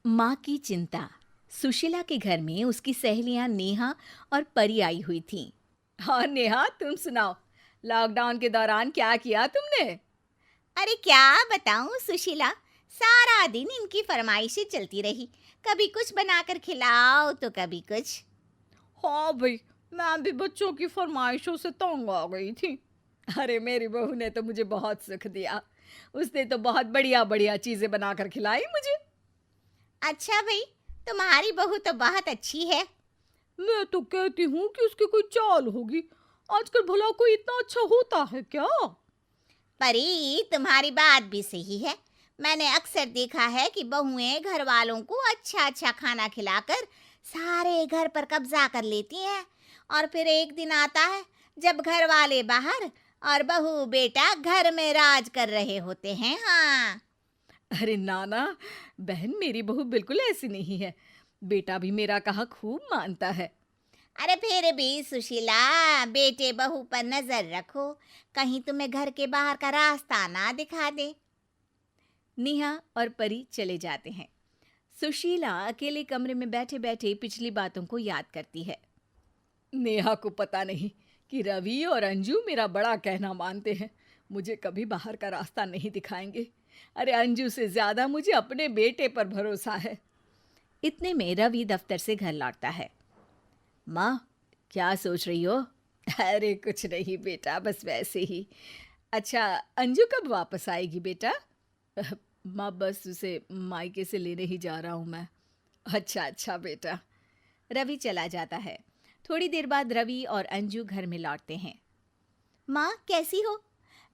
माँ की चिंता। सुशीला के घर में उसकी सहेलियां नेहा और परी आई हुई थीं। हाँ नेहा, तुम सुनाओ। लॉकडाउन के दौरान क्या किया तुमने? अरे क्या बताऊं सुशीला, सारा दिन इनकी फरमाइशें चलती रही। कभी कुछ बनाकर खिलाओ तो कभी कुछ। हाँ भाई, मैं भी बच्चों की फरमाइशों से तंग आ गई थी। अरे मेरी बहू ने तो मुझे बहुत सुख दिया। उसने तो बहुत बढ़िया बढ़िया चीजें बनाकर खिलाई मुझे। अच्छा भाई, तुम्हारी बहू तो बहुत अच्छी है। मैं तो कहती हूँ कि उसकी कोई चाल होगी। आजकल भला कोई इतना अच्छा होता है क्या? परी, तुम्हारी बात भी सही है। मैंने अक्सर देखा है कि बहुएं घर वालों को अच्छा अच्छा खाना खिलाकर सारे घर पर कब्जा कर लेती हैं, और फिर एक दिन आता है जब घर वाले बाहर और बहू बेटा घर में राज कर रहे होते हैं। हाँ। अरे नाना, बहन मेरी बहू बिल्कुल ऐसी नहीं है। बेटा भी मेरा कहा खूब मानता है। अरे फिर भी सुशीला, बेटे बहू पर नजर रखो, कहीं तुम्हें घर के बाहर का रास्ता ना दिखा दे। नेहा और परी चले जाते हैं। सुशीला अकेले कमरे में बैठे बैठे पिछली बातों को याद करती है। नेहा को पता नहीं कि रवि और अंजू मेरा बड़ा कहना मानते हैं। मुझे कभी बाहर का रास्ता नहीं दिखाएंगे। अरे अंजू से ज्यादा मुझे अपने बेटे पर भरोसा है। इतने में रवि दफ्तर से घर लौटता है। माँ, क्या सोच रही हो? अरे कुछ नहीं बेटा, बस वैसे ही। अच्छा, अंजू कब वापस आएगी बेटा? माँ, बस उसे मायके से लेने ही जा रहा हूँ मैं। अच्छा अच्छा बेटा। रवि चला जाता है। थोड़ी देर बाद रवि और अंजू घर में लौटते हैं। माँ, कैसी हो?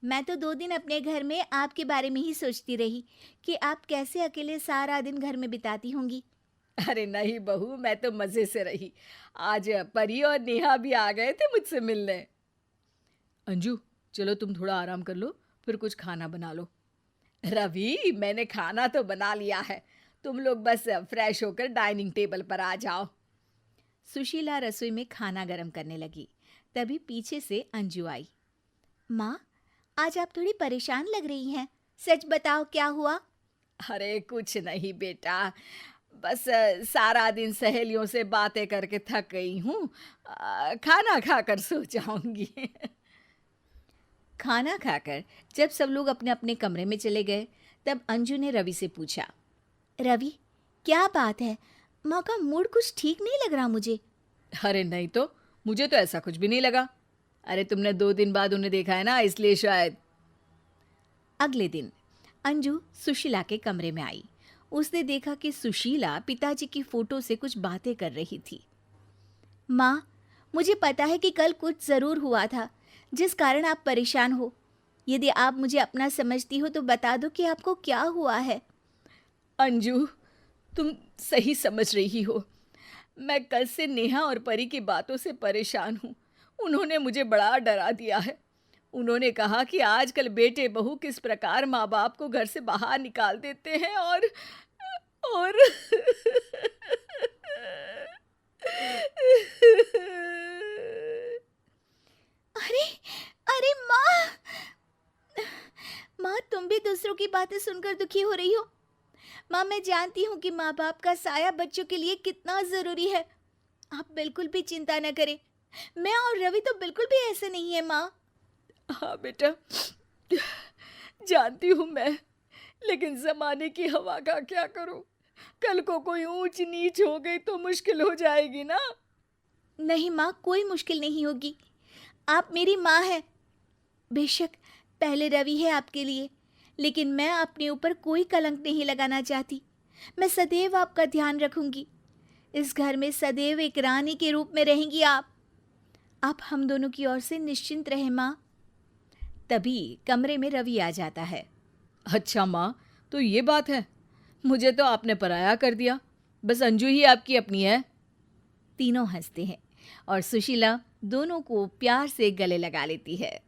मैं तो 2 दिन अपने घर में आपके बारे में ही सोचती रही कि आप कैसे अकेले सारा दिन घर में बिताती होंगी। अरे नहीं बहू, मैं तो मजे से रही। आज परी और नेहा भी आ गए थे मुझसे मिलने। अंजू, चलो तुम थोड़ा आराम कर लो, फिर कुछ खाना बना लो। रवि, मैंने खाना तो बना लिया है। तुम लोग बस फ्रेश होकर डाइनिंग टेबल पर आ जाओ। सुशीला रसोई में खाना गरम करने लगी। तभी पीछे से अंजू आई। माँ, आज आप थोड़ी परेशान लग रही हैं। सच बताओ, क्या हुआ? अरे कुछ नहीं बेटा, बस सारा दिन सहेलियों से बातें करके थक गई हूँ। खाना खाकर सो जाऊंगी। खाना खाकर जब सब लोग अपने अपने कमरे में चले गए, तब अंजू ने रवि से पूछा। रवि, क्या बात है? माँ का मूड कुछ ठीक नहीं लग रहा मुझे। अरे नहीं तो, मुझे तो ऐसा कुछ भी नहीं लगा। अरे तुमने 2 दिन बाद उन्हें देखा है ना, इसलिए शायद। अगले दिन अंजू सुशीला के कमरे में आई। उसने देखा कि सुशीला पिताजी की फोटो से कुछ बातें कर रही थी। माँ, मुझे पता है कि कल कुछ ज़रूर हुआ था जिस कारण आप परेशान हो। यदि आप मुझे अपना समझती हो तो बता दो कि आपको क्या हुआ है। अंजू, तुम सही समझ रही हो। मैं कल से नेहा और परी की बातों से परेशान हूँ। उन्होंने मुझे बड़ा डरा दिया है। उन्होंने कहा कि आजकल बेटे बहू किस प्रकार माँ बाप को घर से बाहर निकाल देते हैं और अरे, अरे माँ! माँ, तुम भी दूसरों की बातें सुनकर दुखी हो रही हो। माँ, मैं जानती हूँ कि माँ बाप का साया बच्चों के लिए कितना जरूरी है। आप बिल्कुल भी चिंता न करें। मैं और रवि तो बिल्कुल भी ऐसे नहीं है माँ। हाँ बेटा, जानती हूँ मैं, लेकिन जमाने की हवा का क्या करूँ? कल को कोई ऊंच नीच हो गई तो मुश्किल हो जाएगी ना। नहीं माँ, कोई मुश्किल नहीं होगी। आप मेरी माँ हैं। बेशक पहले रवि है आपके लिए, लेकिन मैं अपने ऊपर कोई कलंक नहीं लगाना चाहती। मैं सदैव आपका ध्यान रखूंगी। इस घर में सदैव एक रानी के रूप में रहेंगी आप। हम दोनों की ओर से निश्चिंत रहे माँ। तभी कमरे में रवि आ जाता है। अच्छा माँ, तो ये बात है। मुझे तो आपने पराया कर दिया। बस अंजू ही आपकी अपनी है। तीनों हंसते हैं और सुशीला दोनों को प्यार से गले लगा लेती है।